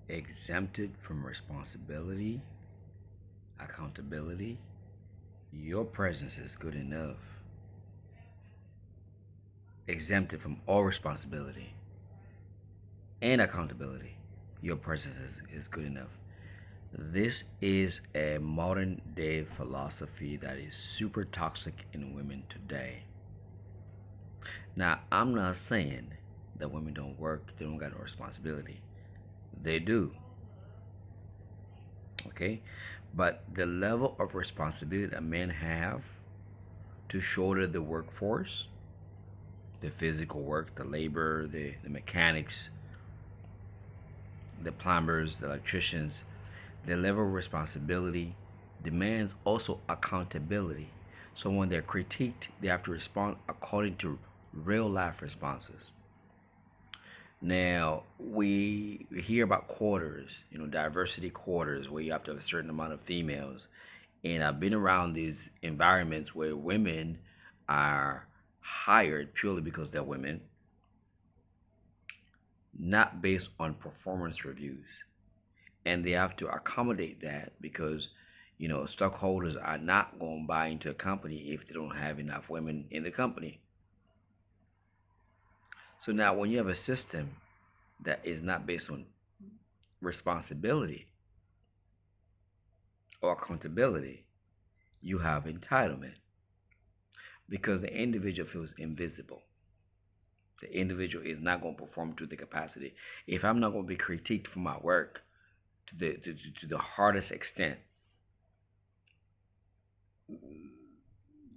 exempted from responsibility, accountability. Your presence is good enough. Exempted from all responsibility and accountability. Your presence is good enough. This is a modern day philosophy that is super toxic in women today. Now, I'm not saying that women don't work, they don't got no responsibility. They do, okay? But the level of responsibility that men have to shoulder the workforce, the physical work, the labor, the mechanics, the plumbers, the electricians, the level of responsibility demands also accountability. So when they're critiqued, they have to respond according to real life responses. Now, we hear about quarters, diversity quarters, where you have to have a certain amount of females. And I've been around these environments where women are hired purely because they're women, not based on performance reviews. And they have to accommodate that because, stockholders are not going to buy into a company if they don't have enough women in the company. So now, when you have a system that is not based on responsibility or accountability, you have entitlement because the individual feels invisible. The individual is not going to perform to the capacity. If I'm not going to be critiqued for my work to the hardest extent,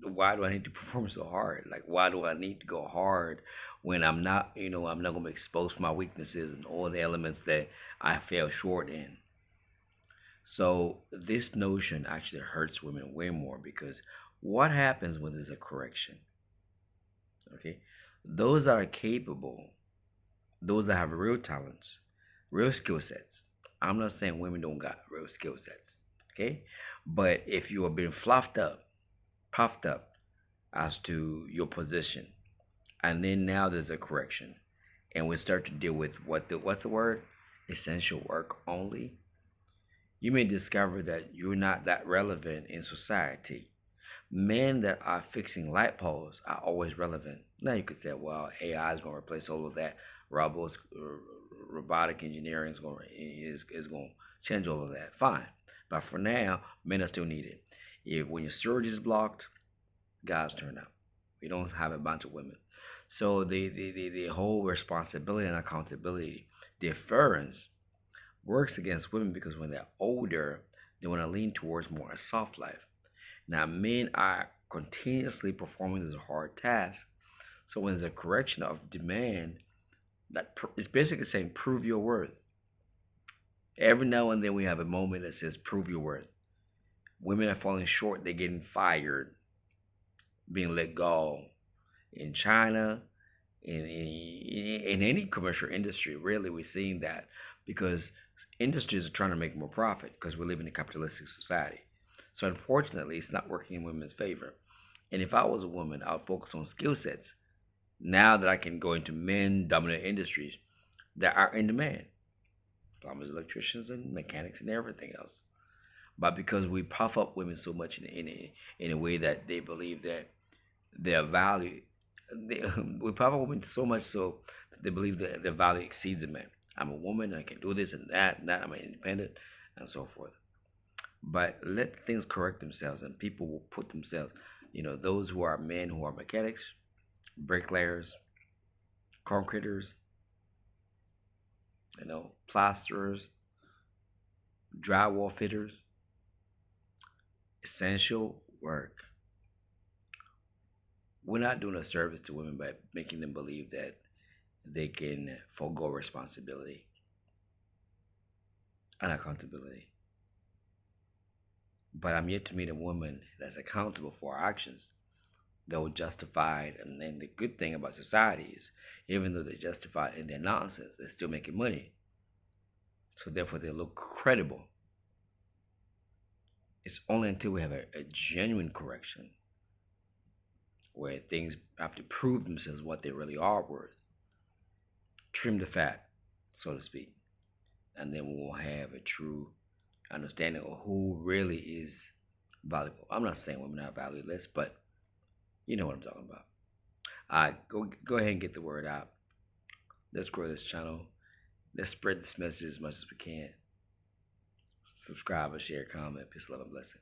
why do I need to perform so hard? Like, why do I need to go hard when I'm not going to expose my weaknesses and all the elements that I fell short in? So this notion actually hurts women way more because what happens when there's a correction? Okay, those that are capable, those that have real talents, real skill sets. I'm not saying women don't got real skill sets, okay? But if you are being fluffed up, puffed up as to your position, and then now there's a correction, and we start to deal with what's the word? Essential work only. You may discover that you're not that relevant in society. Men that are fixing light poles are always relevant. Now you could say, well, AI is going to replace all of that. Robots, robotic engineering is going to change all of that. Fine, but for now, men are still needed. If when your surge is blocked, guys turn up. We don't have a bunch of women. So the whole responsibility and accountability deference works against women because when they're older, they want to lean towards more a soft life. Now, men are continuously performing this hard task. So when there's a correction of demand, it's basically saying prove your worth. Every now and then we have a moment that says prove your worth. Women are falling short, they're getting fired, being let go. In China, in any commercial industry, really, we're seeing that because industries are trying to make more profit because we live in a capitalistic society. So unfortunately, it's not working in women's favor. And if I was a woman, I would focus on skill sets. Now that I can go into men-dominant industries that are in demand, plumbers, electricians, and mechanics, and everything else. But because we puff up women so much in a way that they believe that their value, we puff up women so much so that they believe that their value exceeds a man. I'm a woman, I can do this and that, I'm an independent, and so forth. But let things correct themselves, and people will put themselves, those who are men who are mechanics, bricklayers, concreters, plasterers, drywall fitters, essential work. We're not doing a service to women by making them believe that they can forego responsibility and accountability. But I'm yet to meet a woman that's accountable for her actions that will justify it. And then the good thing about society is, even though they're justified in their nonsense, they're still making money. So therefore, they look credible. It's only until we have a genuine correction where things have to prove themselves what they really are worth, trim the fat, so to speak, and then we will have a true understanding of who really is valuable. I'm not saying women are valueless, but you know what I'm talking about. All right, go ahead and get the word out. Let's grow this channel. Let's spread this message as much as we can. Subscribe and share, comment. Peace, love, and blessings.